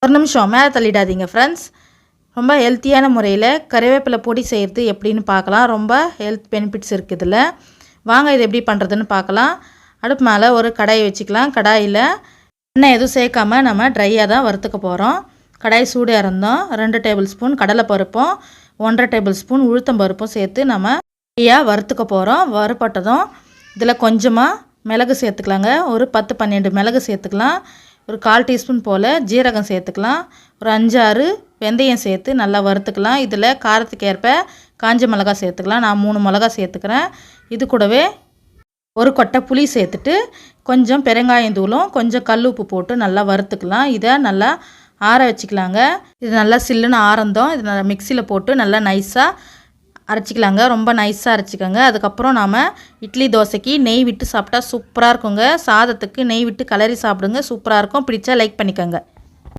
ஒரு நிமிஷம் மேலே தள்ளிடாதீங்க ஃப்ரெண்ட்ஸ். ரொம்ப ஹெல்த்தியான முறையில் கறிவேப்பிலை பொடி செய்கிறது எப்படின்னு பார்க்கலாம். ரொம்ப ஹெல்த் பெனிஃபிட்ஸ் இருக்குது இதில். வாங்க இது எப்படி பண்ணுறதுன்னு பார்க்கலாம். அடுப்பு மேலே ஒரு கடாயை வச்சுக்கலாம். கடாயில் எண்ணெய் எதுவும் சேர்க்காமல் நம்ம ட்ரையாக தான் வறுத்துக்க போகிறோம். கடாய் சூடு இறந்தோம் 2 டேபிள் ஸ்பூன் கடலைப்பருப்பும் 1.5 டேபிள் ஸ்பூன் உளுத்தம்பருப்பும் சேர்த்து நம்ம ட்ரையாக வறுத்துக்க போகிறோம். வறுப்பட்டதும் இதில் கொஞ்சமாக மிளகு சேர்த்துக்கலாங்க. ஒரு 10-12 மிளகு சேர்த்துக்கலாம். ஒரு 1/4 டீஸ்பூன் போல் ஜீரகம் சேர்த்துக்கலாம். ஒரு 5-6 வெந்தயம் சேர்த்து நல்லா வறுத்துக்கலாம். இதில் காரத்துக்கு ஏற்ப காஞ்ச மிளகா சேர்த்துக்கலாம். நான் 3 மிளகா சேர்த்துக்கிறேன். இது கூடவே ஒரு கொட்டை புளி சேர்த்துட்டு கொஞ்சம் பெருங்காயத்தூளும் கொஞ்சம் கல் உப்பு போட்டு நல்லா வறுத்துக்கலாம். இதை நல்லா ஆற வச்சுக்கலாங்க. இது நல்லா சில்லுன்னு ஆறந்தோம். இது நல்லா மிக்சியில் போட்டு நல்லா நைஸாக அரைச்சிக்கலாங்க. ரொம்ப நைஸாக அரைச்சிக்கோங்க. அதுக்கப்புறம் நாம் இட்லி தோசைக்கு நெய் விட்டு சாப்பிட்டா சூப்பராக இருக்குங்க. சாதத்துக்கு நெய் விட்டு கலரி சாப்பிடுங்க, சூப்பராக இருக்கும். பிடிச்சா லைக் பண்ணிக்கோங்க.